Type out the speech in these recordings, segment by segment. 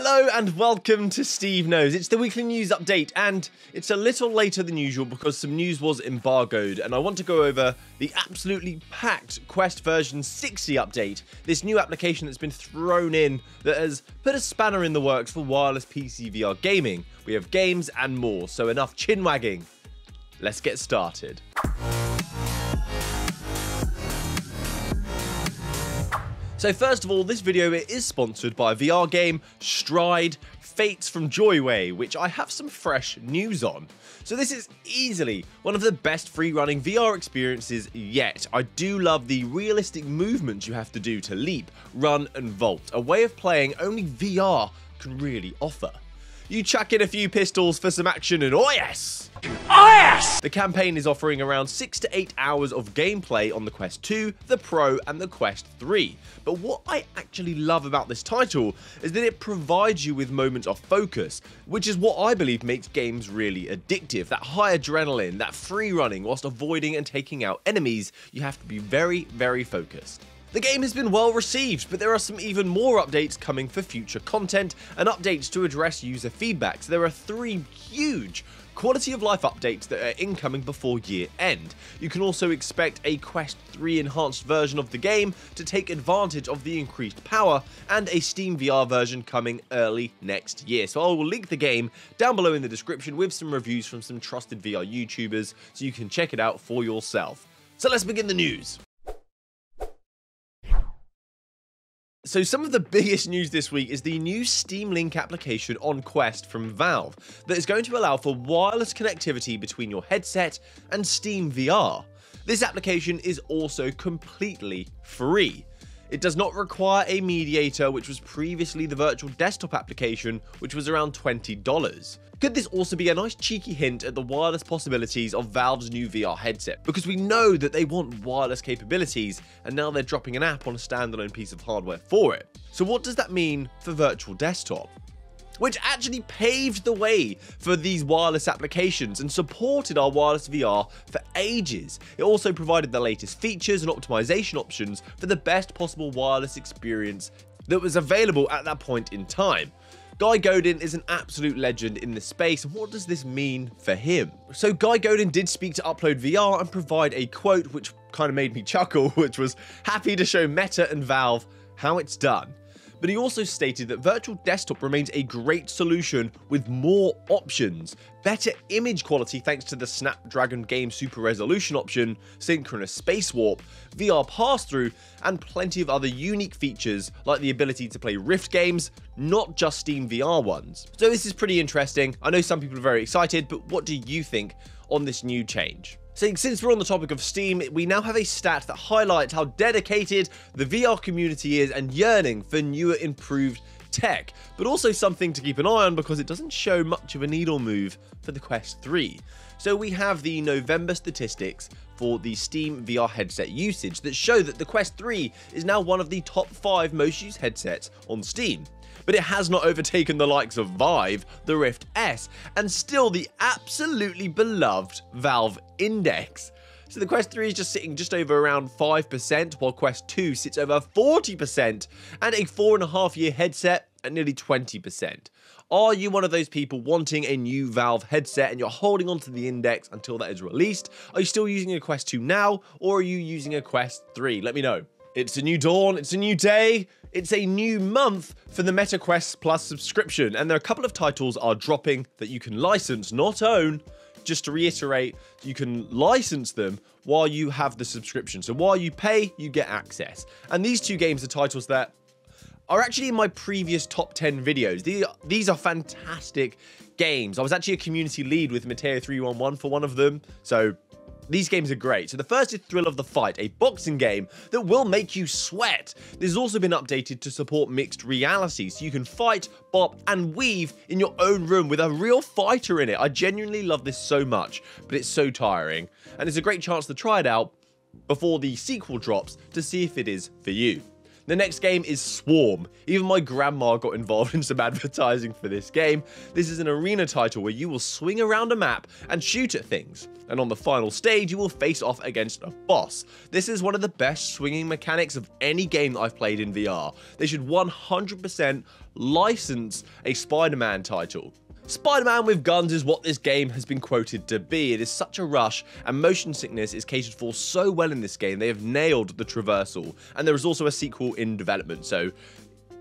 Hello and welcome to SteveKnows. It's the weekly news update and it's a little later than usual because some news was embargoed and I want to go over the absolutely packed Quest version 60 update, this new application that's been thrown in that has put a spanner in the works for wireless PCVR gaming. We have games and more, so enough chin wagging. Let's get started. So first of all, this video is sponsored by VR game Stride Fates from Joyway, which I have some fresh news on. So this is easily one of the best free-running VR experiences yet. I do love the realistic movements you have to do to leap, run and vault, a way of playing only VR can really offer. You chuck in a few pistols for some action and oh yes! Oh yes! The campaign is offering around 6 to 8 hours of gameplay on the Quest 2, the Pro and the Quest 3. But what I actually love about this title is that it provides you with moments of focus, which is what I believe makes games really addictive. That high adrenaline, that free running whilst avoiding and taking out enemies, you have to be very, very focused. The game has been well received, but there are some even more updates coming for future content and updates to address user feedback. So there are 3 huge quality of life updates that are incoming before year end. You can also expect a Quest 3 enhanced version of the game to take advantage of the increased power and a Steam VR version coming early next year. So I will link the game down below in the description with some reviews from some trusted VR YouTubers so you can check it out for yourself. So let's begin the news. So some of the biggest news this week is the new Steam Link application on Quest from Valve that is going to allow for wireless connectivity between your headset and Steam VR. This application is also completely free. It does not require a mediator, which was previously the virtual desktop application, which was around $20. Could this also be a nice cheeky hint at the wireless possibilities of Valve's new VR headset? Because we know that they want wireless capabilities, and now they're dropping an app on a standalone piece of hardware for it. So what does that mean for virtual desktop? Which actually paved the way for these wireless applications and supported our wireless VR for ages. It also provided the latest features and optimization options for the best possible wireless experience that was available at that point in time. Guy Godin is an absolute legend in this space, and what does this mean for him? So Guy Godin did speak to Upload VR and provide a quote which kind of made me chuckle, which was happy to show Meta and Valve how it's done. But he also stated that virtual desktop remains a great solution with more options, better image quality thanks to the Snapdragon Game Super Resolution option, synchronous space warp, VR pass-through, and plenty of other unique features like the ability to play Rift games, not just Steam VR ones. So this is pretty interesting. I know some people are very excited, but what do you think on this new change? So since we're on the topic of Steam, we now have a stat that highlights how dedicated the VR community is and yearning for newer, improved tech, but also something to keep an eye on because it doesn't show much of a needle move for the Quest 3. So we have the November statistics for the Steam VR headset usage that show that the Quest 3 is now one of the top 5 most used headsets on Steam. But it has not overtaken the likes of Vive, the Rift S, and still the absolutely beloved Valve Index. So the Quest 3 is just sitting just over around 5%, while Quest 2 sits over 40%, and a 4.5-year headset at nearly 20%. Are you one of those people wanting a new Valve headset and you're holding on to the Index until that is released? Are you still using a Quest 2 now, or are you using a Quest 3? Let me know. It's a new dawn, it's a new day, it's a new month for the Meta Quest Plus subscription, and there are a couple of titles are dropping that you can license, not own. Just to reiterate, you can license them while you have the subscription. So while you pay, you get access. And these 2 games are titles that are actually in my previous top 10 videos. These are fantastic games. I was actually a community lead with Mateo311 for one of them, so these games are great. So the first is Thrill of the Fight, a boxing game that will make you sweat. This has also been updated to support mixed reality, so you can fight, bop, and weave in your own room with a real fighter in it. I genuinely love this so much, but it's so tiring. And it's a great chance to try it out before the sequel drops to see if it is for you. The next game is Swarm. Even my grandma got involved in some advertising for this game. This is an arena title where you will swing around a map and shoot at things. And on the final stage, you will face off against a boss. This is one of the best swinging mechanics of any game that I've played in VR. They should 100% license a Spider-Man title. Spider-Man with guns is what this game has been quoted to be. It is such a rush, and motion sickness is catered for so well in this game. They have nailed the traversal, and there is also a sequel in development. So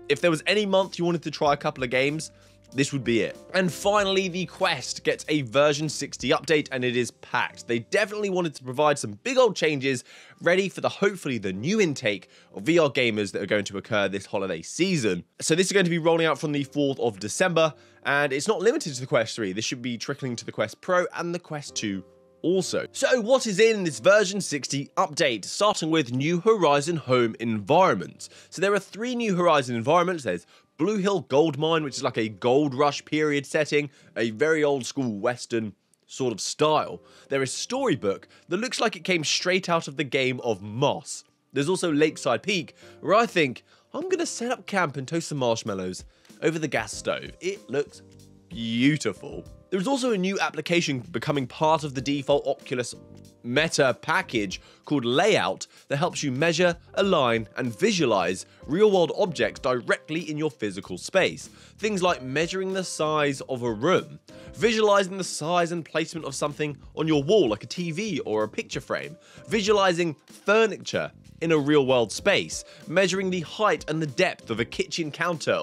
if there was any month you wanted to try a couple of games, this would be it. And finally, the Quest gets a version 60 update, and it is packed. They definitely wanted to provide some big old changes ready for hopefully the new intake of VR gamers that are going to occur this holiday season. So this is going to be rolling out from the 4th of December, and it's not limited to the Quest 3. This should be trickling to the Quest Pro and the Quest 2 also. So what is in this version 60 update? Starting with New Horizon home environments. So there are 3 New Horizon environments. There's Blue Hill Gold Mine, which is like a gold rush period setting, a very old school Western sort of style. There is Storybook that looks like it came straight out of the game of Moss. There's also Lakeside Peak, where I think I'm going to set up camp and toast some marshmallows over the gas stove. It looks beautiful. There's also a new application becoming part of the default Oculus Meta package called Layout that helps you measure, align, and visualize real-world objects directly in your physical space. Things like measuring the size of a room, visualizing the size and placement of something on your wall like a TV or a picture frame, visualizing furniture in a real-world space, measuring the height and the depth of a kitchen counter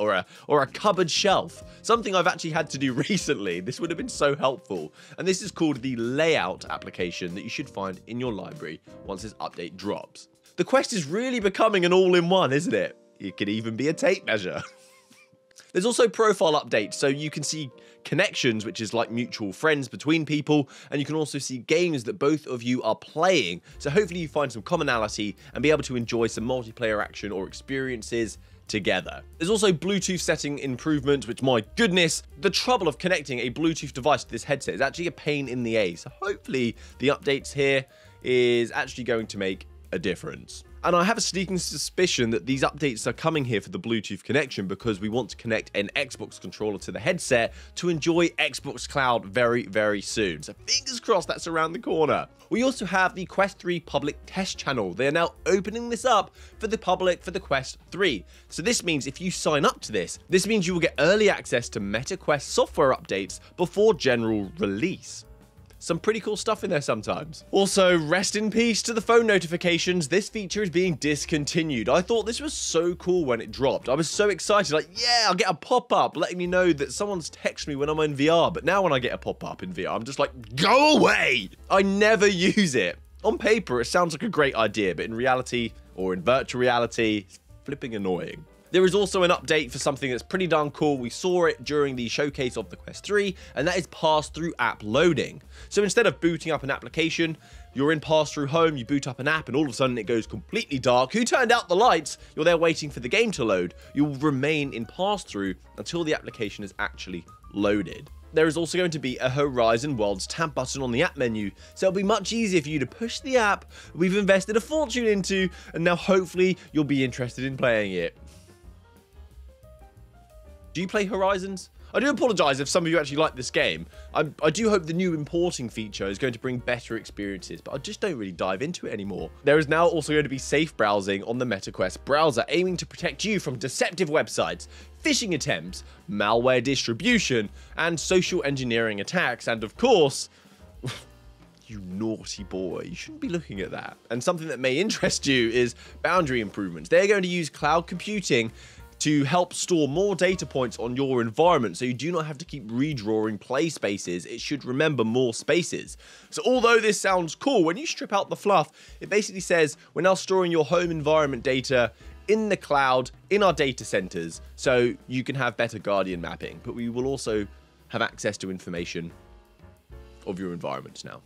or a cupboard shelf. Something I've actually had to do recently. This would have been so helpful. And this is called the Layout application that you should find in your library once this update drops. The Quest is really becoming an all-in-one, isn't it? It could even be a tape measure. There's also profile updates, so you can see connections, which is like mutual friends between people, and you can also see games that both of you are playing. So hopefully you find some commonality and be able to enjoy some multiplayer action or experiences together. There's also Bluetooth setting improvements, which, my goodness, the trouble of connecting a Bluetooth device to this headset is actually a pain in the ass. So hopefully the updates here is actually going to make a difference. And I have a sneaking suspicion that these updates are coming here for the Bluetooth connection because we want to connect an Xbox controller to the headset to enjoy Xbox Cloud very, very soon. So fingers crossed that's around the corner. We also have the Quest 3 public test channel. They are now opening this up for the public for the Quest 3. So this means if you sign up to this means you will get early access to Meta Quest software updates before general release. Some pretty cool stuff in there sometimes. Also, rest in peace to the phone notifications. This feature is being discontinued. I thought this was so cool when it dropped. I was so excited, like, yeah, I'll get a pop-up letting me know that someone's texted me when I'm in VR. But now when I get a pop-up in VR, I'm just like, go away! I never use it. On paper, it sounds like a great idea, but in reality, or in virtual reality, it's flipping annoying. There is also an update for something that's pretty darn cool. We saw it during the showcase of the Quest 3, and that is pass-through app loading. So instead of booting up an application, you're in pass-through home, you boot up an app, and all of a sudden it goes completely dark. Who turned out the lights? You're there waiting for the game to load. You'll remain in pass-through until the application is actually loaded. There is also going to be a Horizon Worlds tab button on the app menu, so it'll be much easier for you to push the app we've invested a fortune into, and now hopefully you'll be interested in playing it. Do you play Horizons? I do apologise if some of you actually like this game. I do hope the new importing feature is going to bring better experiences, but I just don't really dive into it anymore. There is now also going to be safe browsing on the MetaQuest browser, aiming to protect you from deceptive websites, phishing attempts, malware distribution, and social engineering attacks, and of course, you naughty boy, you shouldn't be looking at that. And something that may interest you is boundary improvements. They're going to use cloud computing to help store more data points on your environment, so you do not have to keep redrawing play spaces. It should remember more spaces. So although this sounds cool, when you strip out the fluff, it basically says we're now storing your home environment data in the cloud, in our data centers, so you can have better Guardian mapping, but we will also have access to information of your environment now.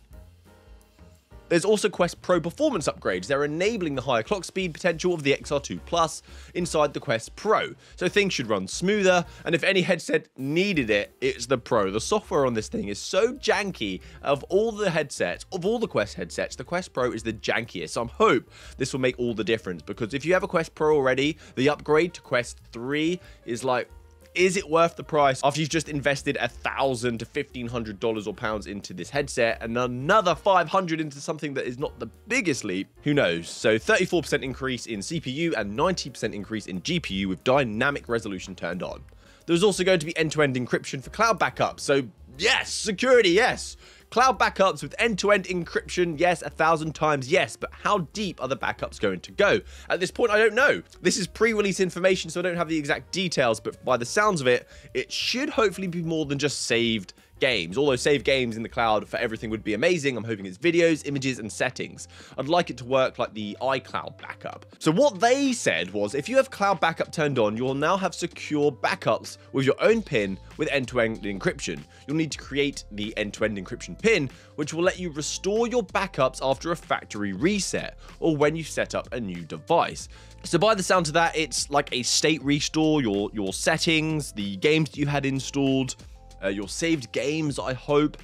There's also Quest Pro performance upgrades. They're enabling the higher clock speed potential of the XR2 Plus inside the Quest Pro, so things should run smoother, and if any headset needed it, it's the Pro. The software on this thing is so janky. Of all the headsets, of all the Quest headsets, the Quest Pro is the jankiest, so I hope this will make all the difference, because if you have a Quest Pro already, the upgrade to Quest 3 is like, is it worth the price after you've just invested $1,000 to $1,500 or pounds into this headset and another $500 into something that is not the biggest leap? Who knows? So 34% increase in CPU and 90% increase in GPU with dynamic resolution turned on. There's also going to be end-to-end encryption for cloud backup. So yes, security, yes. Cloud backups with end-to-end encryption, yes, 1,000 times, yes, but how deep are the backups going to go? At this point, I don't know. This is pre-release information, so I don't have the exact details, but by the sounds of it, it should hopefully be more than just saved games. Although saved games in the cloud for everything would be amazing, I'm hoping it's videos, images, and settings. I'd like it to work like the iCloud backup. So what they said was, if you have cloud backup turned on, you will now have secure backups with your own PIN with end-to-end encryption. You'll need to create the end-to-end encryption PIN, which will let you restore your backups after a factory reset or when you set up a new device. So by the sound of that, it's like a state restore, your settings, the games that you had installed, your saved games, I hope.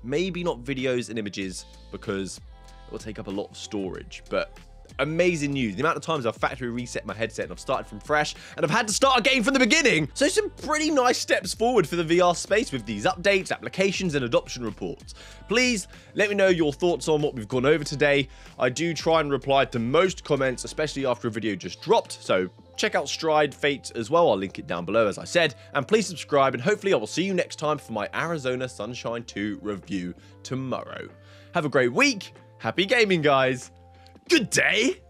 Maybe not videos and images, because it will take up a lot of storage, but amazing news. The amount of times I've factory reset my headset and I've started from fresh and I've had to start a game from the beginning. So some pretty nice steps forward for the VR space with these updates, applications, and adoption reports. Please let me know your thoughts on what we've gone over today. I do try and reply to most comments, especially after a video just dropped, so check out Stride Fate as well. I'll link it down below, as I said. And please subscribe, and hopefully I will see you next time for my Arizona Sunshine 2 review tomorrow. Have a great week. Happy gaming, guys. Good day.